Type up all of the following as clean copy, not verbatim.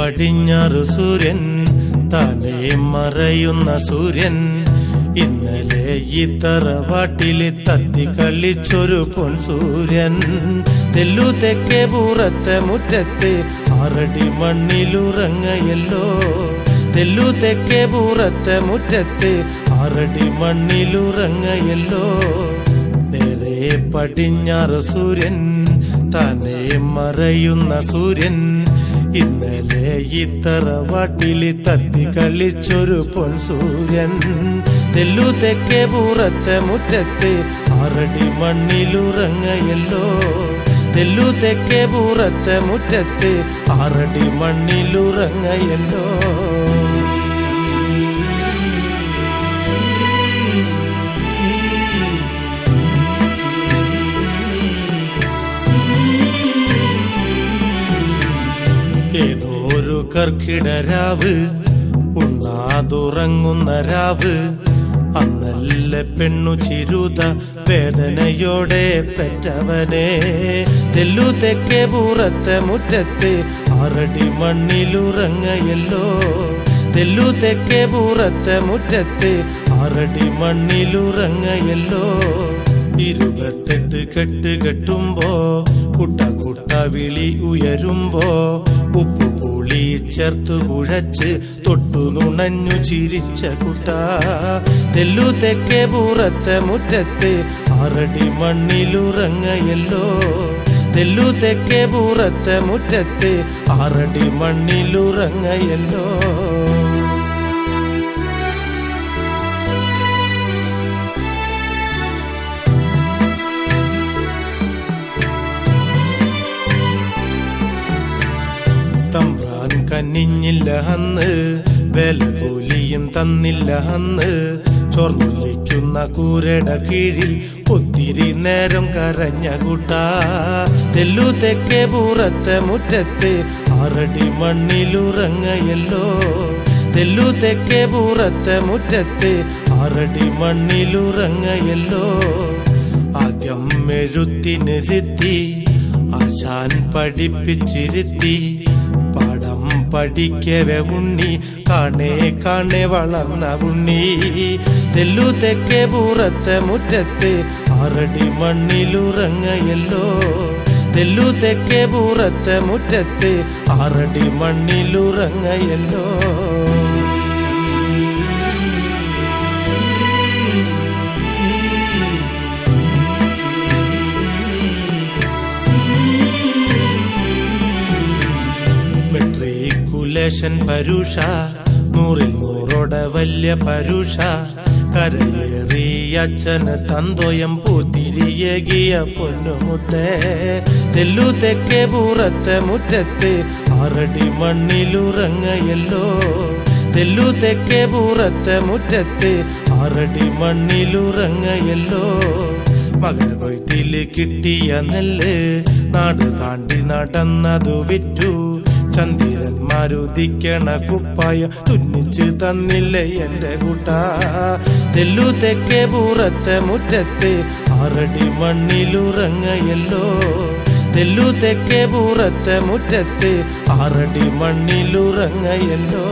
പടിഞ്ഞാറ് സൂര്യൻ താനേ മറയുന്ന സൂര്യൻ ഇന്നലെ ഈ തറവാട്ടില് തത്തി കളിച്ചൊരു പൊൻ സൂര്യൻ തെല്ലു തെക്കേ പൂറത്തെ മുറ്റത്ത് 6 അടി മണ്ണിലുറങ്ങയല്ലോ തെല്ലു തെക്കേ പൂറത്തെ മുറ്റത്ത് 6 അടി മണ്ണിലുറങ്ങയല്ലോ നേരെ പടിഞ്ഞാറ് സൂര്യൻ താനേ മറയുന്ന സൂര്യൻ ഇന്നലെ ഈ തറവാട്ടില് തത്തി കളിച്ചൊരു പൊൻ സൂര്യൻ തെല്ലു തെക്കേ പൂറത്തെ മുറ്റത്ത് 6 അടി മണ്ണിലുറങ്ങയല്ലോ തെല്ലു തെക്കേ പൂറത്തെ മുറ്റത്ത് 6 അടി മണ്ണിലുറങ്ങയല്ലോ ഏതോരു കർക്കിടരാവ് ഉണ്ണാതുറങ്ങുന്ന രാവ് അന്നല്ല പെണ്ണു ചിരുത വേദനയോടെ പെറ്റവനെ തെല്ലു തെക്കേ പൂറത്തെ മുറ്റത്ത് 6 അടി മണ്ണിലുറങ്ങയല്ലോ തെല്ലു തെക്കേ പൂറത്തെ മുറ്റത്ത് 6 അടി മണ്ണിലുറങ്ങയല്ലോ 28 കെട്ട് കെട്ടുമ്പോ കുട്ട കുട്ട വിളി ഉയരുമ്പോ ഉപ്പു പുളി ചേർത്ത് കുഴച്ച് തൊട്ടു നുണഞ്ഞു ചിരിച്ച കുട്ട തെല്ലു തെക്കേ പൂറത്തെ മുറ്റത്ത് 6 അടി മണ്ണിലുറങ്ങയല്ലോ തെല്ലു തെക്കേ പൂറത്തെ മുറ്റത്ത് 6 അടി മണ്ണിലുറങ്ങയല്ലോ തമ്പ്രാൻ കനിഞ്ഞില്ല അന്ന് വില കൂലിയും തന്നില്ല അന്ന് ചോർന്നൊലിക്കുന്ന കൂരയുടെ കീഴിൽ ഒത്തിരി നേരം കരഞ്ഞ കൂട്ട തെല്ലു തെക്കേ പൂറത്തെ മുറ്റത്ത് 6 അടി മണ്ണിലുറങ്ങയല്ലോ തെല്ലു തെക്കേ പൂറത്തെ മുറ്റത്ത് 6 അടി മണ്ണിലുറങ്ങയല്ലോ ആദ്യം എഴുത്തിനിരുത്തി ആശാൻ പഠിപ്പിച്ചിരുത്തി പാഠം പഠിക്കവേ ഉണ്ണി കാണേ കാണേ വളർന്ന ഉണ്ണി തെല്ലു തെക്കേ പൂറത്തെ മുറ്റത്ത് 6 അടി മണ്ണിലുറങ്ങയല്ലോ തെല്ലു തെക്കേ പൂറത്തെ മുറ്റത്ത് 6 അടി മണ്ണിലുറങ്ങയല്ലോ പരുഷ 100ൽ 100 വല്യ പരുഷ കരയേറി അച്ഛന് തന്തോയം പൂത്തിരിയകിയ പൊന്നുമുത്തേ തെല്ലു തെക്കേ പൂറത്തെ മുറ്റത്ത് 6 അടി മണ്ണിലുറങ്ങയല്ലോ തെല്ലു തെക്കേ പൂറത്തെ മുറ്റത്ത് 6 അടി മണ്ണിലുറങ്ങയല്ലോ മകര കൊയ്ത്തില് കിട്ടിയ നെല്ല് നാട് താണ്ടി നടന്നതു വിറ്റു ചന്ദ്രന്മാരുദിക്കണ കുപ്പായ തുന്നിച്ച് തന്നില്ലേ എന്റെ കൂട്ട തെല്ലു തെക്കേ പൂറത്തെ മുറ്റത്ത് 6 അടി മണ്ണിലുറങ്ങയല്ലോ തെല്ലു തെക്കേ പൂറത്തെ മുറ്റത്ത് 6 അടി മണ്ണിലുറങ്ങയല്ലോ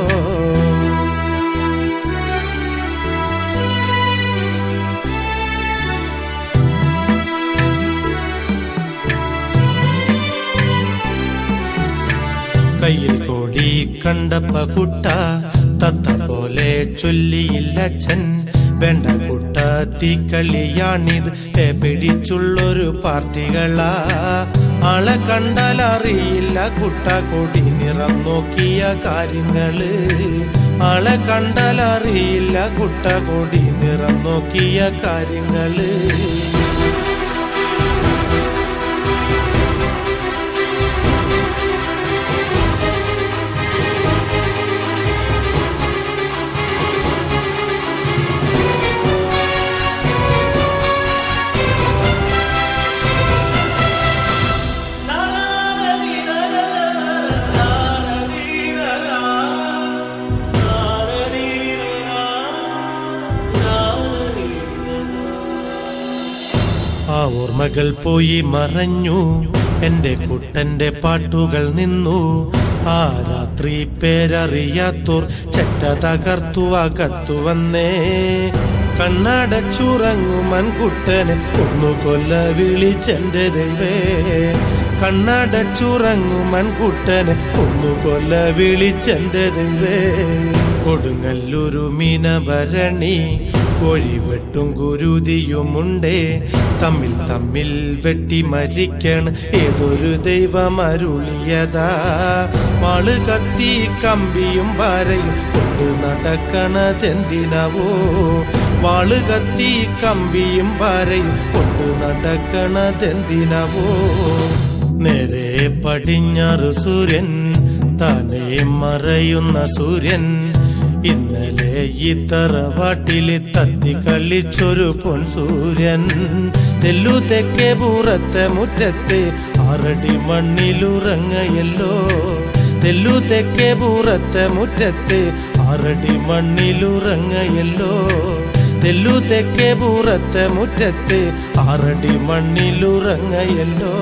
കയ്യിൽ കോടി കണ്ടപ്പ കുട്ട തത്ത പോലെ ചൊല്ലിയില്ലച്ഛൻ വേണ്ട കുട്ട തീക്കളിയാണിത് പിടിച്ചുള്ളൊരു പാർട്ടികളാ ആളെ കണ്ടാൽ അറിയില്ല കുട്ട കൊടി നിറം നോക്കിയ കാര്യങ്ങള് ആളെ കണ്ടാൽ അറിയില്ല കുട്ട കൊടി നിറം നോക്കിയ കാര്യങ്ങള് ആ ഓർമ്മകൾ പോയി മറഞ്ഞു, എന്റെ കുട്ടന്റെ പാട്ടുകൾ നിന്നു. ആ രാത്രി പേരറിയാത്തോർ ചെറ്റ തകർത്തു അകത്തു വന്നേ. കണ്ണടച്ചുറങ്ങുമൻ കുട്ടനെ ഒന്നു കൊല്ല വിളിച്ചെന്റെ ദൈവേ. കണ്ണടച്ചുറങ്ങുമൻ കുട്ടനെ ഒന്നു കൊല്ല വിളിച്ചെന്റെ ദൈവേ. കൊടുങ്ങല്ലൂരു മീനഭരണി കോഴിവെട്ടും കുരുതിയുമുണ്ടേ. തമ്മിൽ തമ്മിൽ വെട്ടി മരിക്കണ ഏതൊരു ദൈവം അരുളിയതാ. വാള് കത്തി കമ്പിയും പാരയും കൊണ്ട് നടക്കണതെന്തിനാവോ. വാള് കത്തി കമ്പിയും പാരയും കൊണ്ട് നടക്കണതെന്തിനാവോ. നേരെ പടിഞ്ഞാറ് സൂര്യൻ താനേ മറയുന്ന സൂര്യൻ. ഇന്നലെ ഈ തറവാട്ടില് തത്തി കളിച്ചൊരു പൊൻസൂര്യൻ. തെല്ലു തെക്കേ പൂറത്തെ മുറ്റത്തെ 6 അടി മണ്ണിലുറങ്ങയല്ലോ. തെല്ലു തെക്കേ പൂറത്തെ മുറ്റത്തെ 6 അടി മണ്ണിലുറങ്ങയല്ലോ. തെല്ലു തെക്കേ പൂറത്തെ മുറ്റത്തെ 6 അടി മണ്ണിലുറങ്ങയല്ലോ.